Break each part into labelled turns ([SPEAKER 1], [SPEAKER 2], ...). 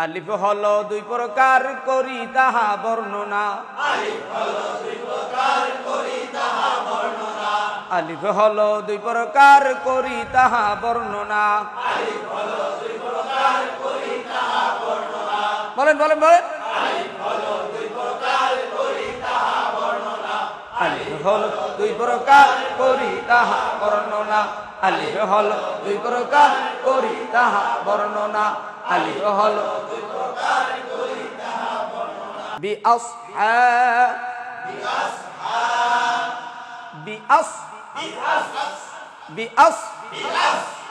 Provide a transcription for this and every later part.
[SPEAKER 1] আলিফ হলো দুই প্রকার করি তাহা বর্ণনা। আলিফ হলো দুই প্রকার করি তাহা বর্ণনা। বলেন বলেন বলেন। আলিফ হলো দুই প্রকার করি তাহা বর্ণনা। আলিফ হলো দুই প্রকার করি তাহা বর্ণনা। আলিফ হলো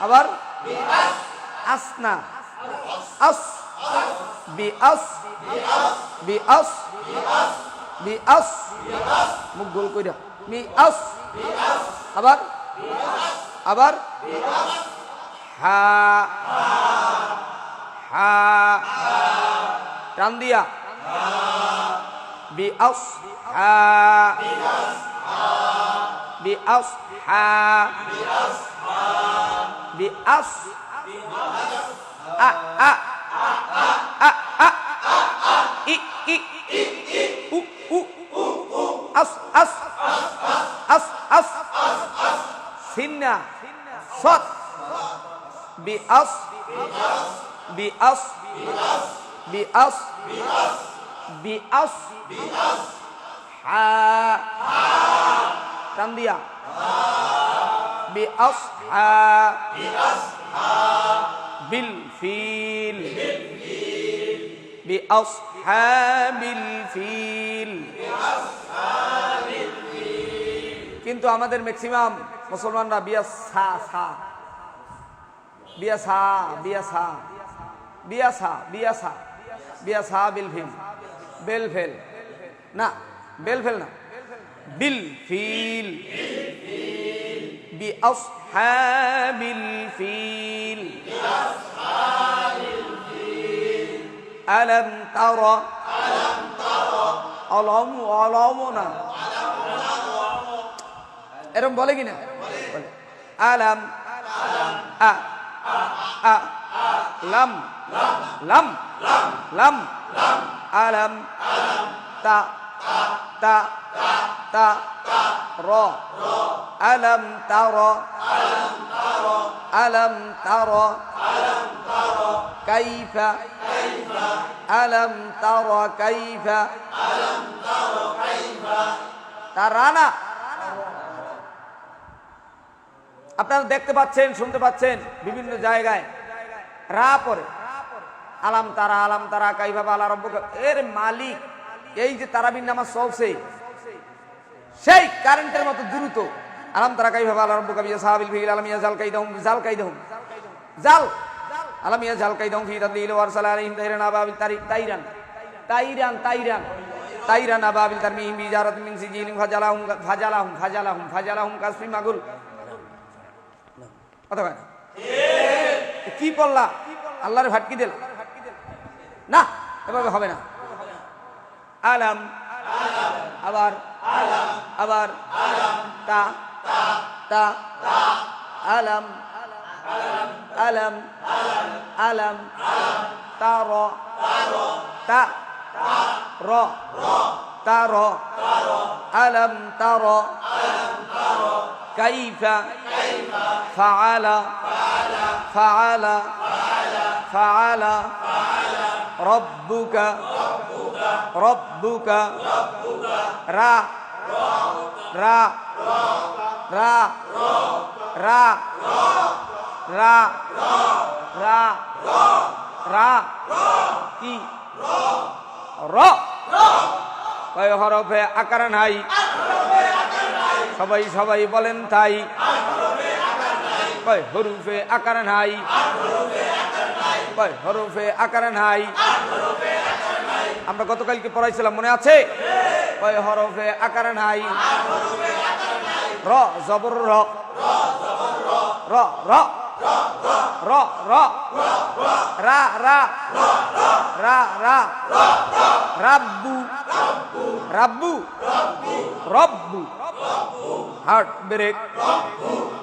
[SPEAKER 1] আবার আসনা আস মুখ গোল কইরা বিআস আবার আবার হা হা টান দিয়া বিআস হা বিআস হা বিআস আ আ আ আ ই ই উ উ আস আস আস আস সিন্না সৎ বিআস বিআস বিআস বিআস হা টান দিয়া বিআস হা বিল ফিল বিআসহাবিল ফিল। কিন্তু আমাদের ম্যাক্সিমাম মুসলমানরা বিয়াসা সা বিয়াসা বিয়াসা বিয়াসা বিয়াসা বিয়াসা বিল ফিল বেল ফেল না বেল ফেল না বিল ফিল বিআসহাবিল ফিল। আলম তারা আলম আলম না এরকম বলে কিনা আলম আ আ লাম লাম লাম আলম তা তা তা র আলম তারা আলম তারা কাইফা আলম তারা কাইফা তারানা। আপনারা দেখতে পাচ্ছেন শুনতে পাচ্ছেন বিভিন্ন জায়গায় রা পরে আলাম তারা কাইফা আলা রব্বুকা। এর মালিক এই যে তারাবির নামাজ চলছে সেই কারেন্টের মতো দ্রুত আলাম তারা কাইফা আলা রব্বুকা বিআসহাবিল ফিল আলাম ইয়াজাল কাইদাহুম জাল আলাম ইয়াজাল কাইদাহুম ফি তাদলিল ওয়া আরসালা আলাইহিম তাইরান আবাবিল তাইরান তাইরান তাইরান তাইরান আবাবিল তারমিহিম বিজারাতিন মিন সিজিলিন ফাজালাহুম কাসফি মাগুল। কথা কয় না কি পড়লা আল্লাহর ফাটকি দিল না এভাবে হবে না। আলাম আবার আবার তা তা আলাম আলাম আলাম তার তা র তার আলাম তার কাইফা ফাআলা ফাআলা ফাআলা রব্বুকা রব্বুকা রা রা রা রা রা রা রা কি র কয় হরফে আকার নাই সবাই সবাই বলেন তাই কয় হরফে আকার নাই কয় হরফে আকার নাই। আমরা গতকালকে পড়াইছিলাম মনে আছে কয় হরফে আকার নাই র জবর র র র র র রা রা রা রা রাব্বু রাব্বু রব্বু হার্ট ব্রেক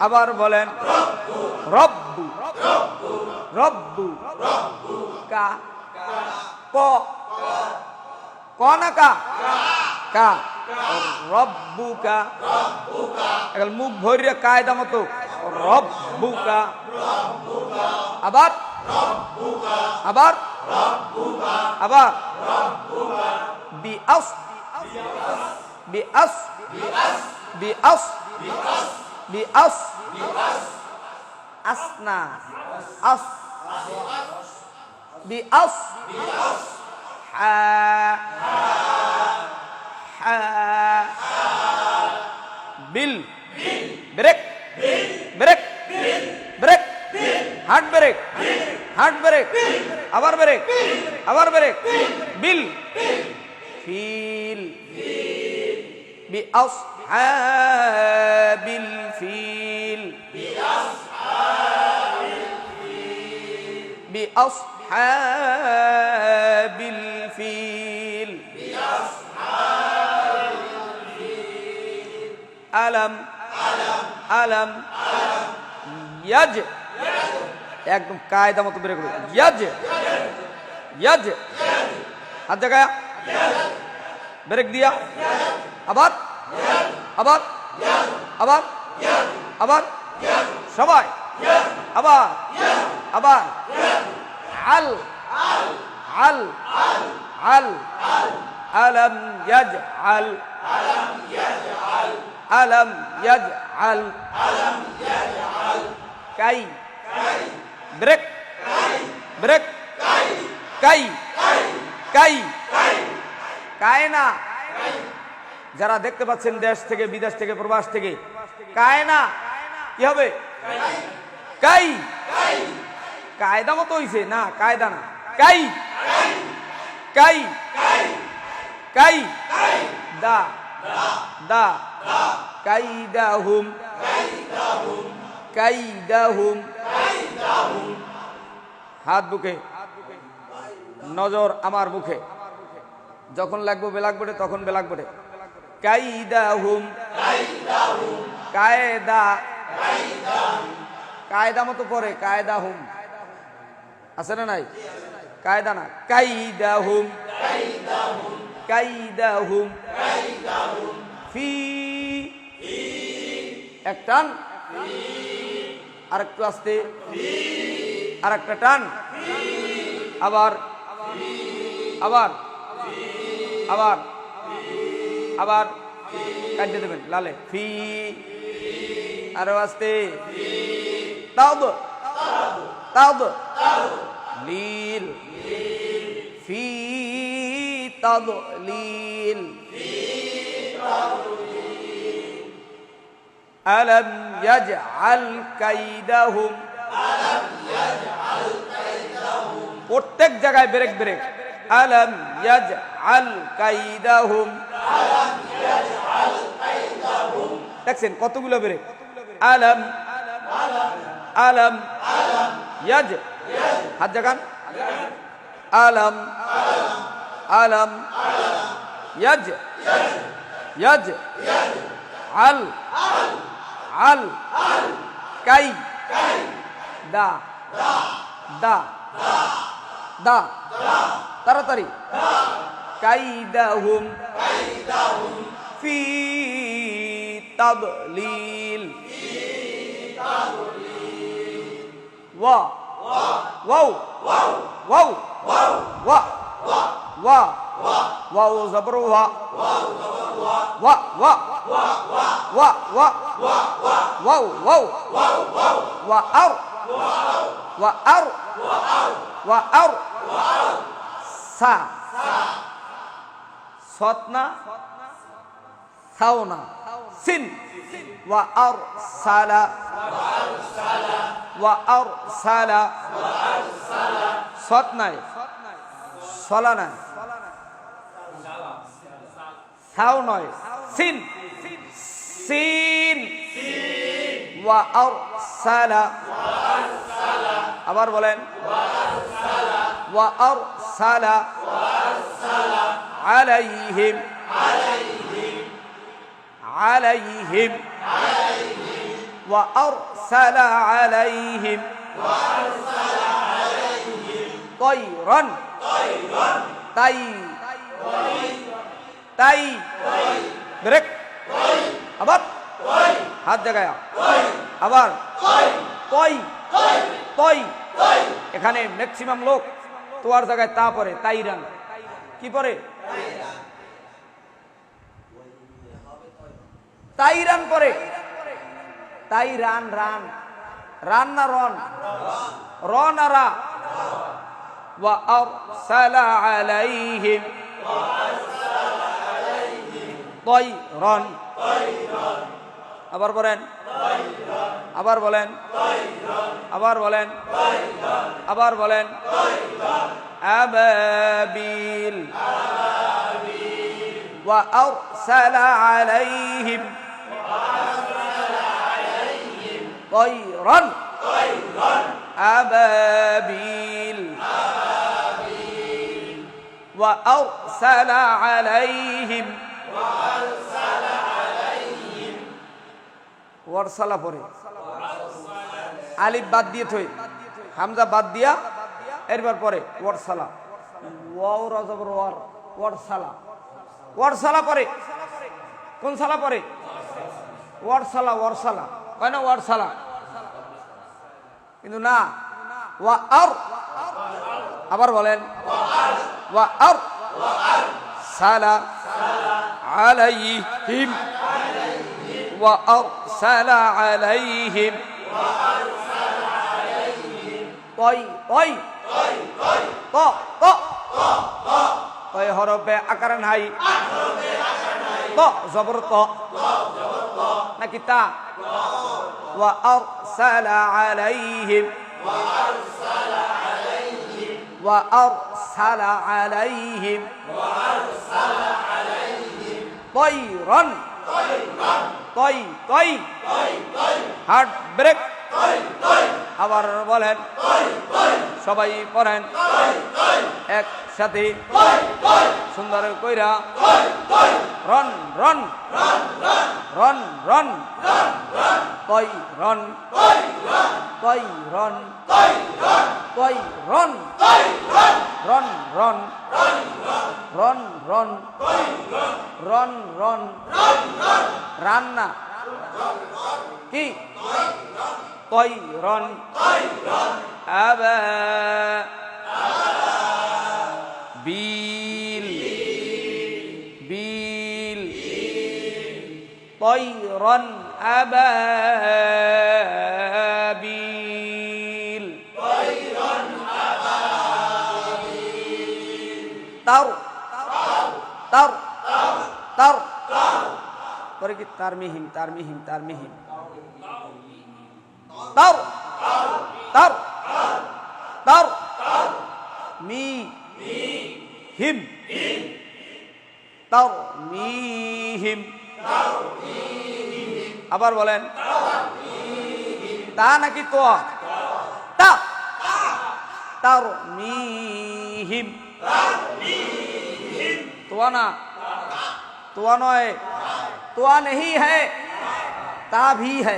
[SPEAKER 1] আবার বলেন রব্বু রব্বু কা ক ক না কা কা রব্বুকা এখন মুখ ভরিয়া কায়দা মতো রব্বুকা আবার আবার আবার বিআস বিআস বিআস বিআস আসনা আস বিআস হা হা বিল break break break heart break heart break আবার ব্রেক আবার ব্রেক বিল ফিল বিআসহাবিল ফিল বিআসহাবিল ফিল আলম আলম ইয়াজ একদম কায়দা মতো বের করে ইয়াজ ইয়াজ হাত জায়গা ব্রেক দিয়া আবার আবার আবার আবার সবাই আবার আবার আল আল আল আলম ইয়াজআল আলম ইয়াজআল কাই ব্রেক ব্রেক কাই কাই কায়না যারা দেখতে পাচ্ছেন দেশ থেকে বিদেশ থেকে প্রবাস থেকে কায়না কি হবে কাই কায়দা মতো হইছে না কায়দা না কাই কাই কাই দা দা কাইদাহুম কাইদাহুম হাত বুকে নজর আমার মুখে যখন লাগবো ব্ল্যাকবোর্ডে তখন ব্ল্যাকবোর্ডে কাইদাহুম কায়দা কায়দা মতো পরে কায়দাহুম আছে না নাই কায়দা না কাইদাহুম কাইদাহুম ফি এক টান আর একটু আস্তে আর একটা টান আবার আবার আবার আবার কাটিয়ে দেবেন লালে ফি আরো আস্তে তাওব তাওব লীল ফি তাদলীল আলম ইয়াজআল কাইদাহুম প্রত্যেক জায়গায় ব্রেক ব্রেক আলম ইয়াজআল কাইদাহুম দেখছেন কতগুলো ব্রেক আলম আলম ইয়াজ হাত জাগান আলম আলম ইয়াজ ইয়াজ আল আল কাই দা দা দা তাড়াতাড়ি কাইদাহুম ফি তাদলীল ওয়া ওয়াও ওয়াও ওয়া ওয়া ওয়াও জবর ওয়া ওয়া ওয়া ওয়া ওয়া ওয়াও ওয়াও ওয়া আর ওয়া আর ওয়া আর সা সতনা সাওনা সিন ওয়া আরসালা ওয়া আরসালা সতনায় সলা নাই সাও নয় সিন সিন ওয়া আরসালা আবার বলেন ওয়া আরসালা আলাইহিম عليهم وأرسل عليهم طيرا তাই তাই ব্রেক আবার হাত জায়গায় আবার তই তই এখানে ম্যাক্সিমাম লোক তোয়ার জায়গায় তা পরে তাই রান কি পরে তাই রান পরে তাই রান রান রান না রন রন আর রা ওয়া আরসালা আলাইহিম তায়রান আবার বলেন আবার বলেন আবার বলেন আবার বলেন আবাবিল ওয়া আরসালা আলাইহিম তায়রান আবাবিল ওয়া আরসালা আলাইহিম ওয়ারসালা পরে আলিফ বাদ দিয়ে থই হামজা বাদ দিয়া এরবার পরে ওয়ারসালা ওয়াও রাজবর ওয়ার ওয়ারসালা ওয়ারসালা পরে কোন সালা পরে ওয়ারসালা ওয়ারসালা কয় না ওয়ারসালা কিন্তু না ওয়া আর আবার বলেন ওয়া আর সালা আলাইহিম ওয়া আরসালা আলাইহিম তয় তয় ত ত তয় হরফে আকার নাই ত জবর ত নাকি তা ওয়া আরসালা আলাইহিম ওয়া আরসালা আলাইহিম তায়রান তয় তয় হার্ট ব্রেক আবার বলেন সবাই পড়েন একসাথে সুন্দর কইরা রন রন রন রন তয় রন তয় রন তয় রন রন রন রন রন রন রন রান্না কি তয় রন আবা বিল বিল তয়রন আবাবিল তার তার তার পরে কি তার মিহিম তার মিহিম তার মিহিম তার তার তার মি হিম তার মিহিম আবার বলেন তা নাকি তো তা তার মিহিম তোয়া না তোয়া নয় তোয়া नहीं है ता भी है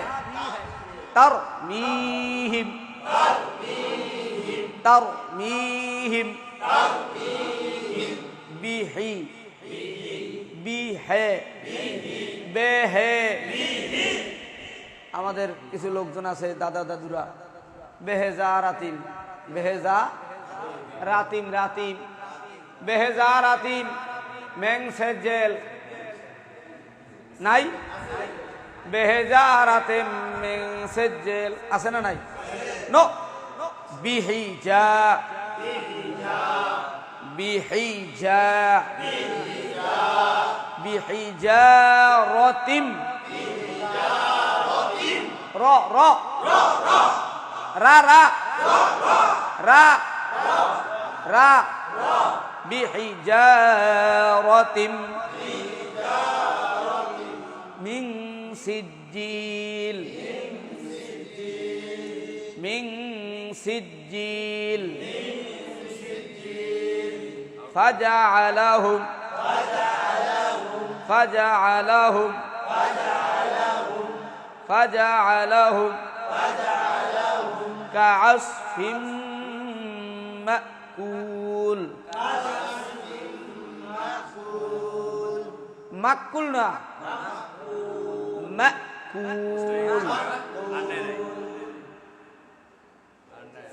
[SPEAKER 1] तर मीहिम तर मीहिम बिही बी है बे है আমাদের কিছু লোকজন আছে দাদা দাদুরা বেহেজা রাতিম বেহেজা রাতিম রাতিম বেহেজা রাতিম মেং সেজেল নাই বেহেজা রাতিম মেং সেজেল আছে না নাই নো বিহিজা বিহিজা বিহিজা রাতিম র র রা রা রা রা বিহিজারাতিম মিন সিজ্জিল মিন সিজ্জিল ফাজআলাহুম ফাজআলাহুম فجعلهم كعصف مأكول মাকুল না, মাকুল।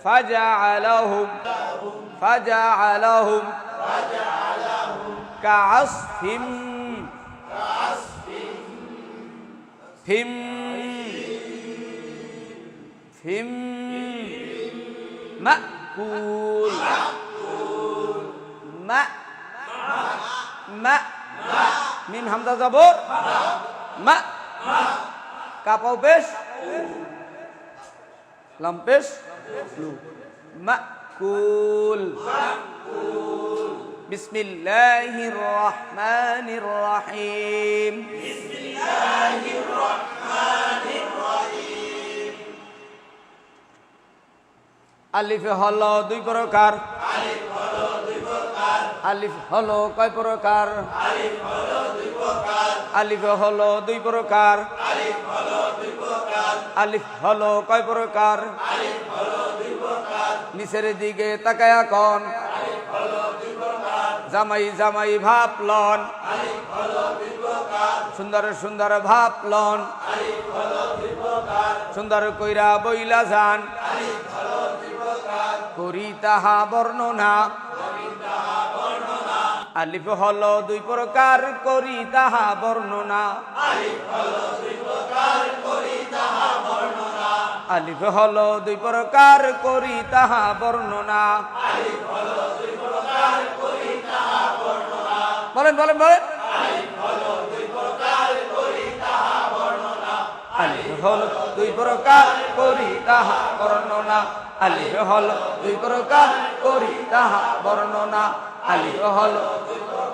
[SPEAKER 1] ফাজআলাহুম ফাজআলাহুম কাআসফিম ফিম ফিম মাকুল মা মা মিম হামজা জবর মা কাপাও পেশ লাম পেশ লু মাকুল। বিসমিল্লাহির রহমানির রহিম। বিসমিল্লাহির রহমানির রহিম। আলিফ হলো দুই প্রকার, আলিফ হলো দুই প্রকার। আলিফ হলো কয় প্রকার? আলিফ হলো দুই প্রকার। আলিফ হলো দুই প্রকার। আলিফ হলো দুই প্রকার। আলিফ হলো কয় প্রকার? আলিফ হলো দুই প্রকার। নিচের দিকে তাকায়া কোন? আলিফ হলো দুই প্রকার। জামাই জামাই ভাব লন, আলিফ হলো দুই প্রকার। সুন্দর সুন্দর ভাব লন, আলিফ হলো দুই প্রকার। সুন্দর কইরা বইলা যান, আলিফ হলো দুই প্রকার। করি তাহা বর্ণনা, আলিফ হলো দুই প্রকার। করি তাহা বর্ণনা, আলিফ হলো দুই প্রকার। করি তাহা বর্ণনা, আলিফ হলো দুই প্রকার। করি তাহা বর্ণনা, আলিফ হলো দুই প্রকার। করি তাহা বর্ণনা। বলেন বলেন বলেন। আলিফ হলো দুই প্রকার। করি তাহা বর্ণনা, আলিফ হলো দুই প্রকার। করি তাহা বর্ণনা, আলিফ হলো দুই প্রকার। করি তাহা বর্ণনা, আলিফ হলো দুই প্রকার।